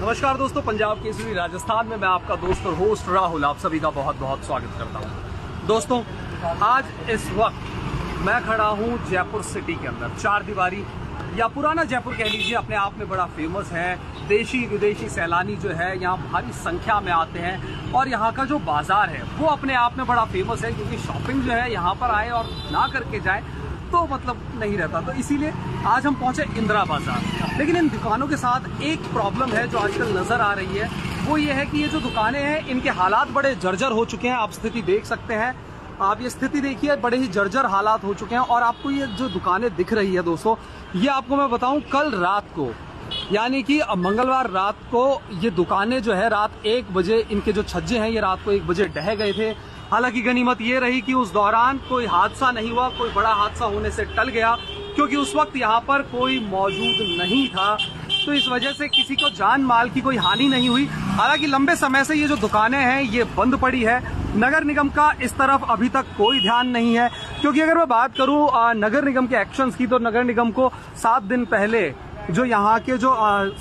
नमस्कार दोस्तों, पंजाब केसरी राजस्थान में मैं आपका दोस्त और होस्ट राहुल आप सभी का बहुत बहुत स्वागत करता हूं। दोस्तों, आज इस वक्त मैं खड़ा हूं जयपुर सिटी के अंदर। चार दीवारी या पुराना जयपुर कह लीजिए, अपने आप में बड़ा फेमस है। देशी विदेशी सैलानी जो है यहाँ भारी संख्या में आते हैं और यहाँ का जो बाजार है वो अपने आप में बड़ा फेमस है, क्योंकि शॉपिंग जो है यहाँ पर आए और ना करके जाए तो मतलब नहीं रहता। तो इसीलिए आज हम पहुंचे इंदिरा बाजार। लेकिन इन दुकानों के साथ एक प्रॉब्लम है जो आजकल नजर आ रही है, वो ये है कि ये जो दुकानें हैं इनके हालात बड़े जर्जर हो चुके हैं। आप स्थिति देख सकते हैं, आप ये स्थिति देखिए, बड़े ही जर्जर हालात हो चुके हैं। और आपको ये जो दुकानें दिख रही है दोस्तों, ये आपको मैं बताऊं, कल रात को यानी कि मंगलवार रात को ये दुकानें जो है रात 1 बजे, इनके जो छज्जे हैं ये रात को 1 बजे ढह गए थे। हालांकि गनीमत ये रही कि उस दौरान कोई हादसा नहीं हुआ, कोई बड़ा हादसा होने से टल गया, क्योंकि उस वक्त यहाँ पर कोई मौजूद नहीं था। तो इस वजह से किसी को जान माल की कोई हानि नहीं हुई। हालांकि लंबे समय से ये जो दुकानें हैं ये बंद पड़ी है। नगर निगम का इस तरफ अभी तक कोई ध्यान नहीं है, क्योंकि अगर मैं बात करूं नगर निगम के एक्शंस की, तो नगर निगम को 7 दिन पहले जो यहाँ के जो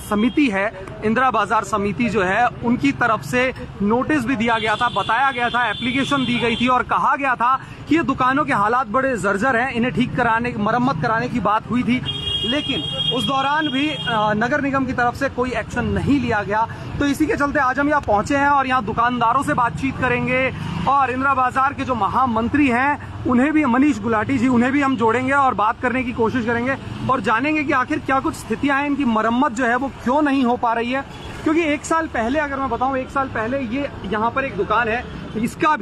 समिति है, इंदिरा बाजार समिति जो है, उनकी तरफ से नोटिस भी दिया गया था, बताया गया था, एप्लीकेशन दी गई थी और कहा गया था कि ये दुकानों के हालात बड़े जर्जर हैं, इन्हें ठीक कराने, मरम्मत कराने की बात हुई थी। लेकिन उस दौरान भी नगर निगम की तरफ से कोई एक्शन नहीं लिया गया। तो इसी के चलते आज हम यहाँ पहुंचे हैं और यहाँ दुकानदारों से बातचीत करेंगे और इंदिरा बाजार के जो महामंत्री हैं उन्हें भी, मनीष गुलाटी जी, उन्हें भी हम जोड़ेंगे और बात करने की कोशिश करेंगे और जानेंगे कि आखिर क्या कुछ स्थितियां हैं, इनकी मरम्मत जो है वो क्यों नहीं हो पा रही है। क्योंकि 1 साल पहले, अगर मैं बताऊं, 1 साल पहले ये यहाँ पर एक दुकान है, इसका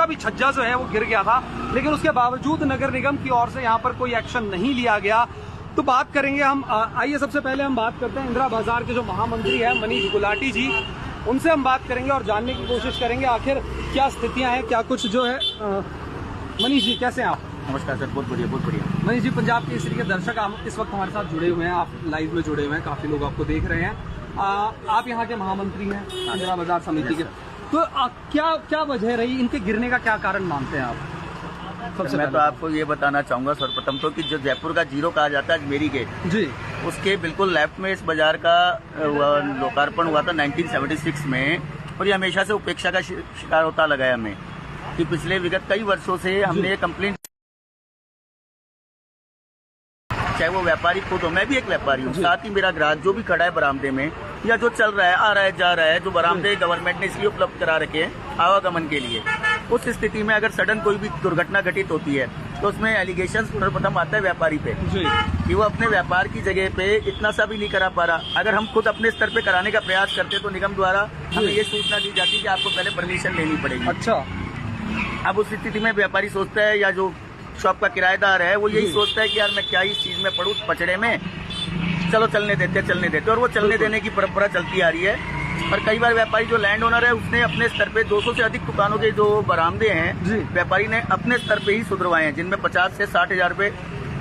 भी छज्जा जो है वो गिर गया था, लेकिन उसके बावजूद नगर निगम की ओर से यहाँ पर कोई एक्शन नहीं लिया गया। तो बात करेंगे हम, आइए सबसे पहले हम बात करते हैं इंदिरा बाजार के जो महामंत्री हैं मनीष गुलाटी जी, उनसे हम बात करेंगे और जानने की कोशिश करेंगे आखिर क्या स्थितियां हैं, क्या कुछ जो है। मनीष जी, कैसे हैं आप? नमस्कार सर, बहुत बढ़िया बहुत बढ़िया। मनीष जी, पंजाब केसरी के दर्शक हम इस वक्त हमारे साथ जुड़े हुए हैं, आप लाइव में जुड़े हुए हैं, काफी लोग आपको देख रहे हैं। आप यहाँ के महामंत्री हैं इंदिरा बाजार समिति के, तो क्या वजह रही, इनके गिरने का क्या कारण मानते हैं आप? मैं तो आपको ये बताना चाहूंगा सर्वप्रथम तो कि जो जयपुर का जीरो कहा जाता है अजमेरी गेट जी, उसके बिल्कुल लेफ्ट में इस बाजार का लोकार्पण हुआ था 1976 में, और ये हमेशा से उपेक्षा का शिकार होता लगा है हमें, कि पिछले विगत कई वर्षों से हमने ये कंप्लेंट, चाहे वो व्यापारी खुद हो, मैं भी एक व्यापारी हूँ, साथ ही मेरा ग्राहक जो भी खड़ा है बरामदे में या जो चल रहा है, आ रहा है, जा रहा है, जो बरामदे गवर्नमेंट ने इसलिए उपलब्ध करा रखे हैं आवागमन के लिए, उस स्थिति में अगर सडन कोई भी दुर्घटना घटित होती है तो उसमें एलिगेशन सर्वप्रथम आता है व्यापारी पे कि वो अपने व्यापार की जगह पे इतना सा भी नहीं करा पा रहा। अगर हम खुद अपने स्तर पे कराने का प्रयास करते तो निगम द्वारा हमें ये सूचना दी जाती कि आपको पहले परमिशन लेनी पड़ेगी। अच्छा, अब उस स्थिति में व्यापारी सोचता है, या जो शॉप का किराएदार है वो यही सोचता है कि यार मैं क्या इस चीज में पड़ूं पचड़े में, चलो चलने देते, और वो चलने देने की परंपरा चलती आ रही है। और कई बार व्यापारी जो लैंड ओनर है उसने अपने स्तर पे 200 से अधिक दुकानों के जो बरामदे हैं व्यापारी ने अपने स्तर पे ही सुधरवाए हैं, जिनमें 50 से 60 हजार रुपए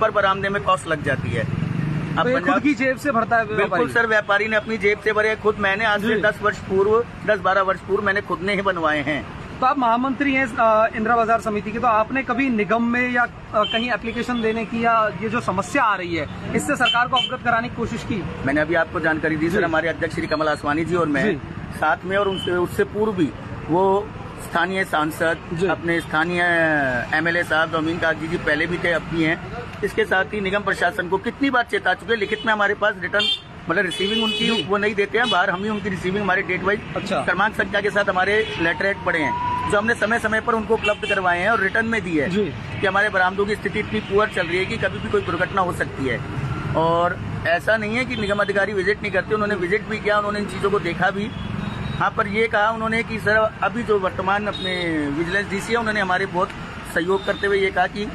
पर बरामदे में कॉस्ट लग जाती है। अब तो खुद की जेब से भरता है? बिल्कुल सर, व्यापारी ने अपनी जेब से भरे खुद। मैंने आज से 10-12 वर्ष पूर्व मैंने खुद ने ही बनवाए हैं। तो आप महामंत्री हैं इंदिरा बाजार समिति के, तो आपने कभी निगम में या कहीं एप्लीकेशन देने की, या ये जो समस्या आ रही है इससे सरकार को अवगत कराने की कोशिश की? मैंने अभी आपको जानकारी दी सर, हमारे अध्यक्ष श्री कमल आसवानी जी और मैं साथ में, और उससे पूर्व भी वो स्थानीय सांसद, अपने स्थानीय MLA साहब अमीन कागजी जी पहले भी थे, अब भी हैं। इसके साथ ही निगम प्रशासन को कितनी बार चेता चुके, लिखित में हमारे पास रिटर्न, मतलब रिसीविंग उनकी वो नहीं देते हैं बाहर, हम ही उनकी रिसीविंग हमारे डेट वाइज क्रमांक संख्या के साथ हमारे लेटरेट पड़े हैं, जो हमने समय समय पर उनको उपलब्ध करवाए हैं और रिटर्न में दी है कि हमारे बरामदों की स्थिति इतनी पुअर चल रही है कि कभी भी कोई दुर्घटना हो सकती है। और ऐसा नहीं है कि निगम अधिकारी विजिट नहीं करते, उन्होंने विजिट भी किया, उन्होंने इन चीजों को देखा भी। हाँ, पर ये कहा उन्होंने कि सर अभी जो वर्तमान अपने विजिलेंस DC है, उन्होंने हमारे बहुत सहयोग करते हुए ये कहा कि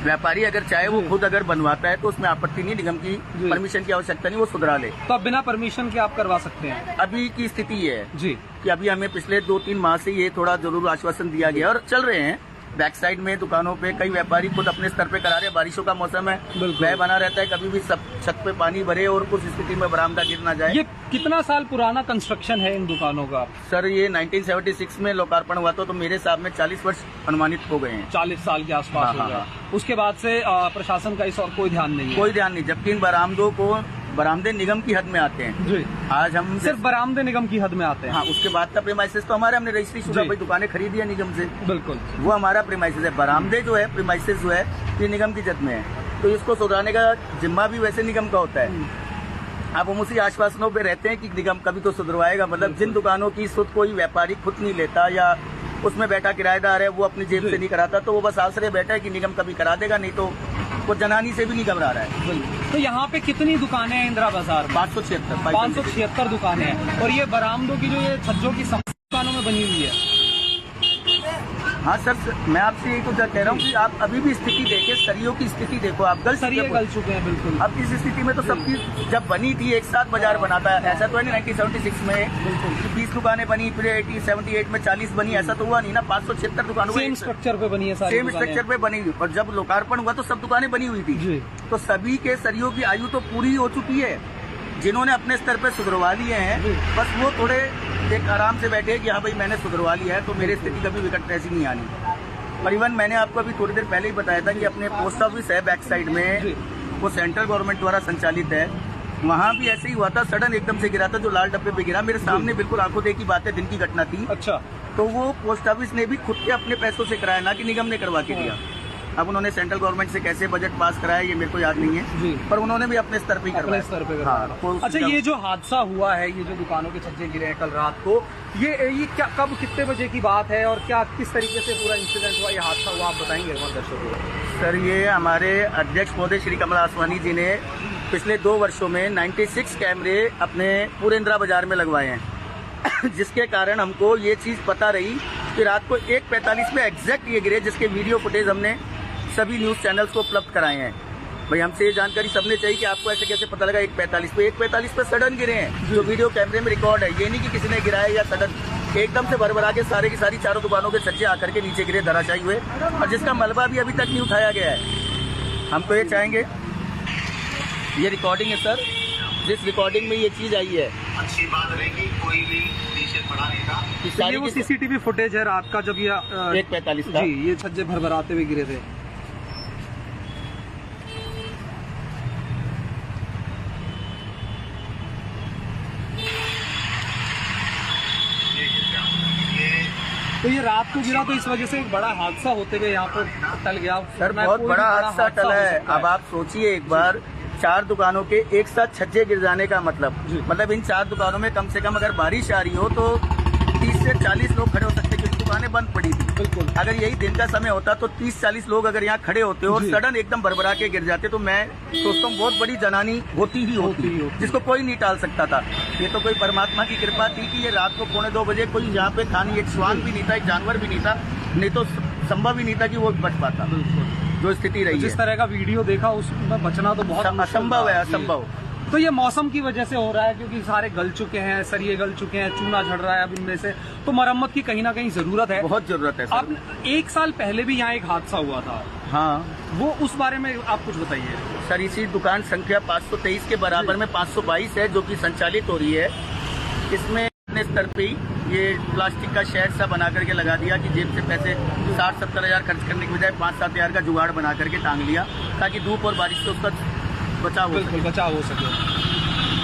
व्यापारी अगर चाहे वो खुद अगर बनवाता है तो उसमें आपत्ति नहीं, निगम की परमिशन की आवश्यकता नहीं, वो सुधरा ले। तो अब बिना परमिशन के आप करवा सकते हैं? अभी की स्थिति ये है जी कि अभी हमें पिछले 2-3 माह से ये थोड़ा जरूर आश्वासन दिया गया और चल रहे हैं। बैक साइड में दुकानों पे कई व्यापारी खुद अपने स्तर पे करा रहे हैं। बारिशों का मौसम है, वह बना रहता है, कभी भी सब छत पे पानी भरे और कुछ स्थिति में बरामदा गिर ना जाए। ये कितना साल पुराना कंस्ट्रक्शन है इन दुकानों का? सर ये 1976 में लोकार्पण हुआ था, तो मेरे हिसाब में 40 वर्ष अनुमानित हो गए हैं। 40 साल के आसपास हो गया। उसके बाद से प्रशासन का इस और कोई ध्यान नहीं है? कोई ध्यान नहीं, जबकि इन बरामदों को बरामदे निगम की हद में आते हैं जी। आज हम सिर्फ बरामदे निगम की हद में आते हैं। हाँ, उसके बाद का प्रीमाइसेस तो हमारे, हमने रजिस्ट्री शुदा जी। भाई दुकानें खरीदी है निगम से, बिल्कुल वो हमारा प्रीमाइसेस है। बरामदे जो है, प्रीमाइसेस जो है, ये निगम की जद में है, तो इसको सुधारने का जिम्मा भी वैसे निगम का होता है। अब हम उसी आश्वासनों पे रहते हैं कि निगम कभी तो सुधरवाएगा। मतलब जिन दुकानों की सुध कोई व्यापारी खुद नहीं लेता या उसमें बैठा किराएदार है, वो अपनी जेब से नहीं कराता, तो वो बस आसरे बैठा है कि निगम कभी करा देगा, नहीं तो वो जनानी से भी नहीं घबरा रहा है। तो यहाँ पे कितनी दुकानें हैं इंदिरा बाजार में? 576 दुकानें हैं। और ये बरामदों की जो ये छज्जों की दुकानों में बनी हुई है। हाँ सर, मैं आपसे यही तो कह रहा हूँ कि आप अभी भी स्थिति देखें, सरियों की स्थिति देखो, आप सरिये गल चुके हैं बिल्कुल। अब इस स्थिति में तो सबकी जब बनी थी एक साथ बाजार बना था, ऐसा तो है नहीं 1976 में 20 दुकानें बनी, फिर 78 में 40 बनी, ऐसा तो हुआ नहीं ना। 576 दुकानों सेम स्ट्रक्चर पे बनी है, सेम स्ट्रक्चर पे बनी हुई। और जब लोकार्पण हुआ तो सब दुकानें बनी हुई थी, तो सभी के सरियों की आयु तो पूरी हो चुकी है। जिन्होंने अपने स्तर पे सुधरवा लिए हैं, बस वो थोड़े एक आराम से बैठे कि हाँ भाई मैंने सुधरवा लिया है, तो मेरी स्थिति कभी विकट ऐसी नहीं आनी। परिवहन मैंने आपको अभी थोड़ी देर पहले ही बताया था कि अपने पोस्ट ऑफिस है बैक साइड में, वो सेंट्रल गवर्नमेंट द्वारा संचालित है। वहाँ भी ऐसे ही हुआ था, सडन एकदम से गिरा था, जो लाल डब्बे पे गिरा मेरे सामने, बिल्कुल आंखों देखी बात है, दिन की घटना थी। अच्छा। तो वो पोस्ट ऑफिस ने भी खुद के अपने पैसों से कराया, ना कि निगम ने करवा के दिया। अब उन्होंने सेंट्रल गवर्नमेंट से कैसे बजट पास कराया ये मेरे को याद नहीं है जी। पर उन्होंने भी अपने स्तर पे ही करवाया। स्तर पे हाँ, अच्छा, ये जो हादसा हुआ है, ये जो दुकानों के छज्जे गिरे हैं कल रात को, ये क्या, कब, कितने बजे की बात है और क्या किस तरीके से पूरा इंसिडेंट हुआ, ये हादसा हुआ, आप बताएंगे हमारे दर्शकों को? सर, ये हमारे अध्यक्ष महोदय श्री कमल आसवानी जी ने पिछले 2 वर्षों में 96 कैमरे अपने पूरे इंदिरा बाजार में लगवाए हैं जिसके कारण हमको ये चीज पता रही कि रात को 1:45 में एग्जैक्ट ये गिरे, जिसके वीडियो फुटेज हमने सभी न्यूज चैनल्स को उपलब्ध कराए हैं। भाई हमसे ये जानकारी सबने चाहिए कि आपको ऐसे कैसे पता लगा 1:45 पे सडन गिरे हैं, जो वीडियो कैमरे में रिकॉर्ड है। ये नहीं कि किसी ने गिराया या सडन एकदम से भरभरा के सारे की सारी चारों दुकानों के छज्जे आकर के नीचे गिरे, धराशायी हुए, और जिसका मलबा भी अभी तक नहीं उठाया गया है। हम तो ये चाहेंगे, ये रिकॉर्डिंग है सर, जिस रिकॉर्डिंग में ये चीज आई है, अच्छी बात रहेगी, कोई भी पीछे पड़ा नहीं था। ये वो सीसीटीवी फुटेज है रात का, जब ये 1:45 का जी, ये छज्जे भरभराते हुए गिरे थे। तो ये रात को गिरा, तो इस वजह से एक बड़ा हादसा होते हुए यहाँ पर टल गया। सर, बहुत बड़ा हादसा टला है। अब आप सोचिए एक बार, 4 दुकानों के एक साथ छज्जे गिर जाने का मतलब इन 4 दुकानों में कम से कम अगर बारिश आ रही हो तो 30 से 40 लोग खड़े हो सकते, क्योंकि दुकानें बंद पड़ी थी। बिल्कुल, अगर यही दिन का समय होता तो 30-40 लोग अगर यहाँ खड़े होते और सडन एकदम भरभरा के गिर जाते, तो मैं सोचता हूँ बहुत बड़ी जनानी होती ही होती, जिसको कोई नहीं टाल सकता था। ये तो कोई परमात्मा की कृपा थी कि ये रात को 2:45 बजे कोई यहाँ पे था नहीं, एक श्वान भी नहीं था, एक जानवर भी नहीं था, नहीं तो संभव ही नहीं था कि वो बच पाता। जो स्थिति रही, जिस तरह का वीडियो देखा उसमें बचना तो बहुत असंभव है, असंभव। तो ये मौसम की वजह से हो रहा है, क्योंकि सारे गल चुके हैं, सरिये गल चुके हैं, चूना झड़ रहा है अब इनमें से, तो मरम्मत की कहीं ना कहीं जरूरत है, बहुत जरूरत है। अब 1 साल पहले भी यहाँ एक हादसा हुआ था, हाँ, वो उस बारे में आप कुछ बताइए सर। इसी दुकान संख्या 523 के बराबर में 522 है, जो कि संचालित हो रही है। इसमें अपने स्तर पे ये प्लास्टिक का शेड सा बना करके लगा दिया कि जेब से पैसे 60-70 हजार खर्च करने के बजाय 5-7 हजार का जुगाड़ बना करके टांग लिया, ताकि धूप और बारिश से उसका बचाव हो सके।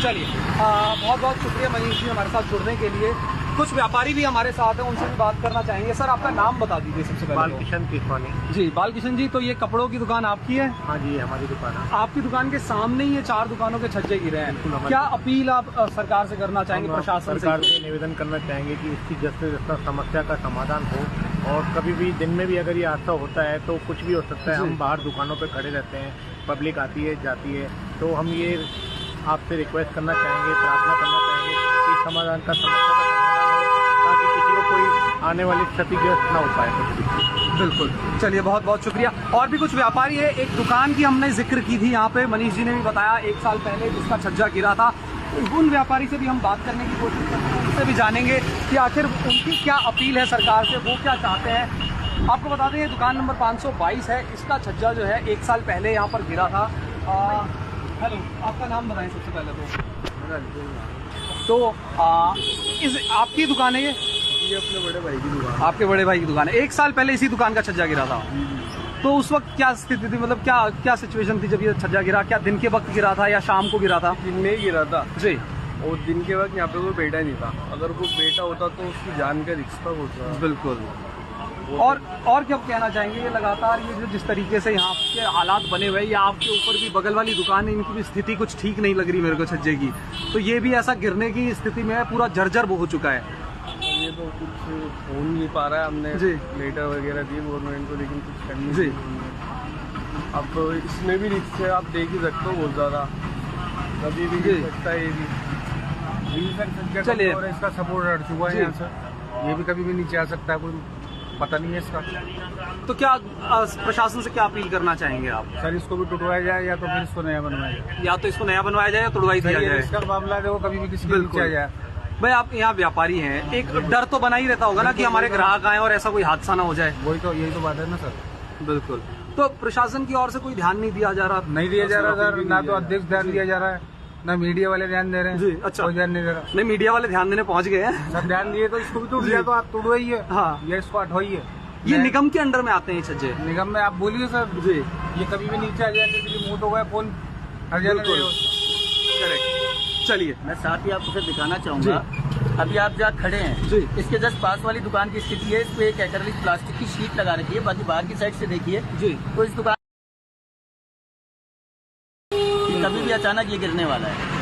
चलिए, बहुत बहुत शुक्रिया मनीष जी हमारे साथ जुड़ने के लिए। कुछ व्यापारी भी हमारे साथ हैं, उनसे भी बात करना चाहेंगे। सर, आपका नाम बता दीजिए सबसे पहले। बालकिशन किसवानी जी, बालकिशन जी, तो ये कपड़ों की दुकान आपकी है? हाँ जी, हमारी दुकान है। आपकी दुकान के सामने ही ये 4 दुकानों के छज्जे गिरे हैं, क्या अपील आप सरकार से करना चाहेंगे, प्रशासन सरकार से निवेदन करना चाहेंगे कि इसकी जल्द से जल्द समस्या का समाधान हो, और कभी भी दिन में भी अगर ये हादसा होता है तो कुछ भी हो सकता है। हम बाहर दुकानों पर खड़े रहते हैं, पब्लिक आती है जाती है, तो हम ये आपसे रिक्वेस्ट करना चाहेंगे, प्रार्थना करना चाहेंगे कि समाधान का समस्या का समाधान हो, ताकि किसी को कोई आने वाली क्षतिग्रस्त ना हो पाए। बिल्कुल, चलिए बहुत बहुत शुक्रिया। और भी कुछ व्यापारी है, एक दुकान की हमने जिक्र की थी यहाँ पे, मनीष जी ने भी बताया 1 साल पहले जिसका छज्जा गिरा था। उन व्यापारी से भी हम बात करने की कोशिश करते हैं, उनसे भी जानेंगे कि आखिर उनकी क्या अपील है सरकार से, वो क्या चाहते हैं। आपको बता दें, ये दुकान नंबर 522 है, इसका छज्जा जो है 1 साल पहले यहाँ पर गिरा था। हेलो, आपका नाम बताएं सबसे पहले तो आपकी दुकान है ये? अपने बड़े भाई की दुकान। आपके बड़े भाई की दुकान है। 1 साल पहले इसी दुकान का छज्जा गिरा था। तो उस वक्त क्या स्थिति थी, मतलब क्या क्या सिचुएशन थी जब ये छज्जा गिरा? क्या दिन के वक्त गिरा था या शाम को गिरा था? दिन में ही गिरा था जी। और दिन के वक्त यहाँ पे कोई बैठा नहीं था। अगर कोई बैठा होता तो उसकी जान का रिस्क होता। बिल्कुल। और क्या कहना चाहेंगे, ये लगातार ये जो जिस तरीके से यहाँ के हालात बने हुए हैं, या आपके ऊपर भी बगल वाली दुकान है, इनकी भी स्थिति कुछ ठीक नहीं लग रही मेरे को छज्जे की, तो ये भी ऐसा गिरने की स्थिति में पूरा जर्जर हो चुका है। ये तो कुछ हो नहीं पा रहा है, हमने लेटर वगैरह दिए गवर्नमेंट को, लेकिन कुछ करनी जी। अब इसमें भी रिस्क है, आप देख ही सकते हो बहुत ज़्यादा, कभी भी गिर सकता है। ये भी चलिए, और इसका सपोर्ट हट चुका है यहाँ से, ये भी कभी भी नीचे आ सकता है, कोई पता नहीं है इसका। तो क्या प्रशासन से क्या अपील करना चाहेंगे आप? सर इसको भी टुटवाया जाए या तो फिर इसको नया बनवाया जाए, या तो इसको नया बनवाया जाए या तोड़वाई दिया जाए। इसका मामला है वो कभी भी किसी को नीचे आ जाए। भाई आप यहाँ व्यापारी हैं, एक डर तो बना ही रहता होगा ना कि हमारे ग्राहक आए और ऐसा कोई हादसा ना हो जाए। वही तो, यही तो बात है ना सर। बिल्कुल। तो प्रशासन की ओर से कोई ध्यान नहीं दिया जा रहा? नहीं दिया जा रहा सर, ना तो अध्यक्ष ध्यान दिया जा रहा है, ना मीडिया वाले ध्यान दे रहे हैं। जी, अच्छा। कोई ध्यान नहीं दे रहा। नहीं, मीडिया वाले ध्यान देने पहुंच गए हैं। सब ध्यान दिए तो इसको भी टूट गया, तो आप तोड़वाइए। हाँ, ये इसको हटवाइए। ये निगम के अंडर में आते हैं छज्जे? निगम में आप बोलिए सर जी। ये कभी भी नीचे आ जाए, जैसे मूट हो गया फोन हर जाना। करेक्ट। चलिए, मैं साथ ही आपको फिर दिखाना चाहूंगा, अभी आप जहाँ खड़े हैं जी, इसके जस्ट पास वाली दुकान की स्थिति है। इस पे एक एक्रेलिक प्लास्टिक की शीट लगा रखी है, बाकी बाहर की साइड से देखिए जी, तो इस दुकान कभी भी अचानक ये गिरने वाला है।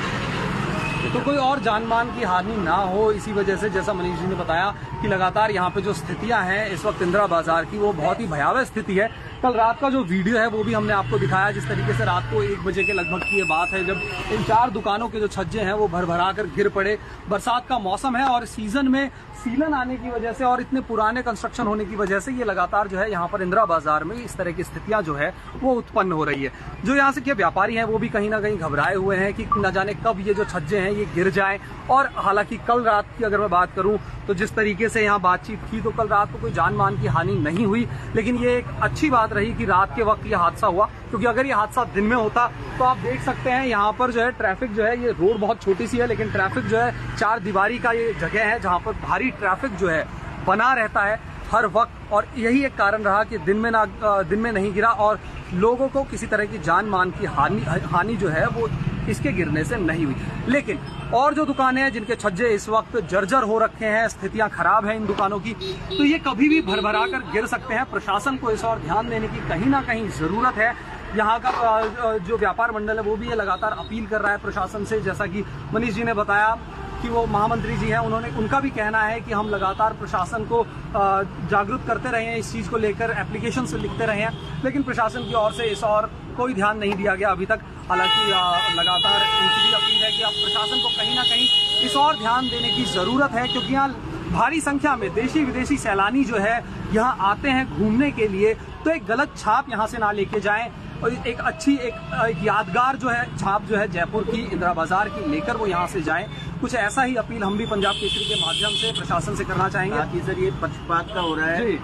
तो कोई और जान मान की हानि ना हो, इसी वजह से जैसा मनीष जी ने बताया कि लगातार यहाँ पे जो स्थितियां हैं इस वक्त इंदिरा बाजार की, वो बहुत ही भयावह स्थिति है। कल रात का जो वीडियो है वो भी हमने आपको दिखाया, जिस तरीके से रात को 1 बजे के लगभग की ये बात है, जब इन 4 दुकानों के जो छज्जे हैं वो भर कर गिर पड़े। बरसात का मौसम है और सीजन में सीलन आने की वजह से और इतने पुराने कंस्ट्रक्शन होने की वजह से ये लगातार जो है यहाँ पर इंदिरा बाजार में इस तरह की स्थितियां जो है वो उत्पन्न हो रही है। जो यहाँ से के व्यापारी हैं वो भी कहीं ना कहीं घबराए हुए हैं कि न जाने कब ये जो छज्जे हैं ये गिर जाए। और हालांकि कल रात की अगर मैं बात करूं तो जिस तरीके से यहाँ बातचीत की तो कल रात को कोई जान मान की हानि नहीं हुई, लेकिन ये एक अच्छी बात रही कि रात के वक्त ये हादसा हुआ, क्योंकि अगर ये हादसा दिन में होता तो आप देख सकते हैं यहाँ पर जो है ट्रैफिक जो है, ये रोड बहुत छोटी सी है लेकिन ट्रैफिक जो है 4 दीवारी का ये जगह है जहाँ पर भारी ट्रैफिक जो है बना रहता है हर वक्त। और यही एक कारण रहा कि दिन में नहीं गिरा और लोगों को किसी तरह की जान मान की हानि जो है वो इसके गिरने से नहीं हुई। लेकिन और जो दुकानें हैं जिनके छज्जे इस वक्त जर्जर हो रखे हैं, स्थितियां खराब हैं इन दुकानों की, तो ये कभी भी भरभरा कर गिर सकते हैं। प्रशासन को इस और ध्यान देने की कहीं ना कहीं जरूरत है। यहाँ का जो व्यापार मंडल है वो भी ये लगातार अपील कर रहा है प्रशासन से, जैसा कि मनीष जी ने बताया कि वो महामंत्री जी हैं, उनका भी कहना है कि हम लगातार प्रशासन को जागरूक करते रहे हैं इस चीज़ को लेकर, एप्लीकेशन से लिखते रहे हैं, लेकिन प्रशासन की ओर से इस और कोई ध्यान नहीं दिया गया अभी तक। हालांकि लगातार इनकी भी अपील है कि अब प्रशासन को कहीं ना कहीं इस और ध्यान देने की ज़रूरत है, क्योंकि यहाँ भारी संख्या में देशी विदेशी सैलानी जो है यहाँ आते हैं घूमने के लिए, तो एक गलत छाप यहाँ से ना लेके जाएं और एक अच्छी एक यादगार जो है छाप जो है जयपुर की इंदिरा बाजार की लेकर वो यहाँ से जाएं। कुछ ऐसा ही अपील हम भी पंजाब केसरी के माध्यम से प्रशासन से करना चाहेंगे। सर ये पक्षपात का हो रहा है।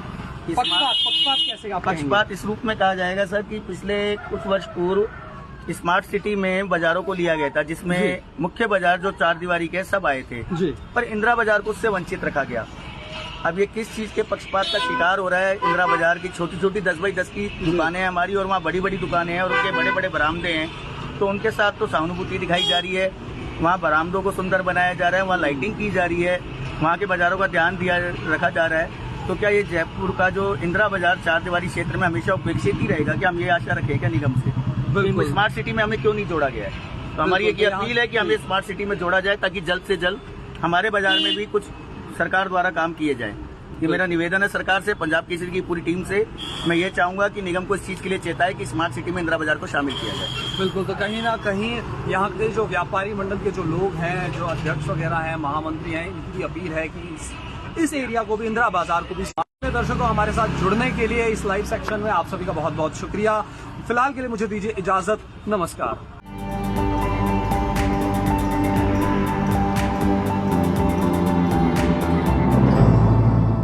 पक्षपात कैसे? पक्षपात इस रूप में कहा जाएगा सर कि पिछले कुछ वर्ष पूर्व स्मार्ट सिटी में बाजारों को लिया गया था, जिसमें मुख्य बाजार जो 4 दीवारी के सब आए थे जी, पर इंदिरा बाजार को उससे वंचित रखा गया। अब ये किस चीज के पक्षपात का शिकार हो रहा है? इंदिरा बाजार की छोटी छोटी 10 बाई 10 की दुकानें हैं हमारी, और वहाँ बड़ी बड़ी दुकानें हैं और उनके बड़े बड़े बरामदे हैं, तो उनके साथ तो सहानुभूति दिखाई जा रही है। वहाँ बरामदों को सुंदर बनाया जा रहा है, वहाँ लाइटिंग की जा रही है, वहाँ के बाजारों का ध्यान रखा जा रहा है। तो क्या ये जयपुर का जो इंदिरा बाजार 4 दीवारी क्षेत्र में हमेशा उपेक्षित ही रहेगा? कि हम ये आशा रखें क्या निगम से? स्मार्ट सिटी में हमें क्यों नहीं जोड़ा गया है? तो हमारी एक अपील है कि हमें स्मार्ट सिटी में जोड़ा जाए, ताकि जल्द से जल्द हमारे बाजार में भी कुछ सरकार द्वारा काम किए जाए। ये मेरा निवेदन है सरकार से, पंजाब केसरी की पूरी टीम से। मैं ये चाहूंगा कि निगम को इस चीज के लिए चेताए कि स्मार्ट सिटी में इंदिरा बाजार को शामिल किया जाए। बिल्कुल। तो कहीं ना कहीं यहाँ के जो व्यापारी मंडल के जो लोग हैं, जो अध्यक्ष वगैरह हैं, महामंत्री हैं, इनकी अपील है कि इस एरिया को भी, इंदिरा बाजार को भी। दर्शकों, हमारे साथ जुड़ने के लिए इस लाइव सेक्शन में आप सभी का बहुत बहुत शुक्रिया। फिलहाल के लिए मुझे दीजिए इजाजत। नमस्कार।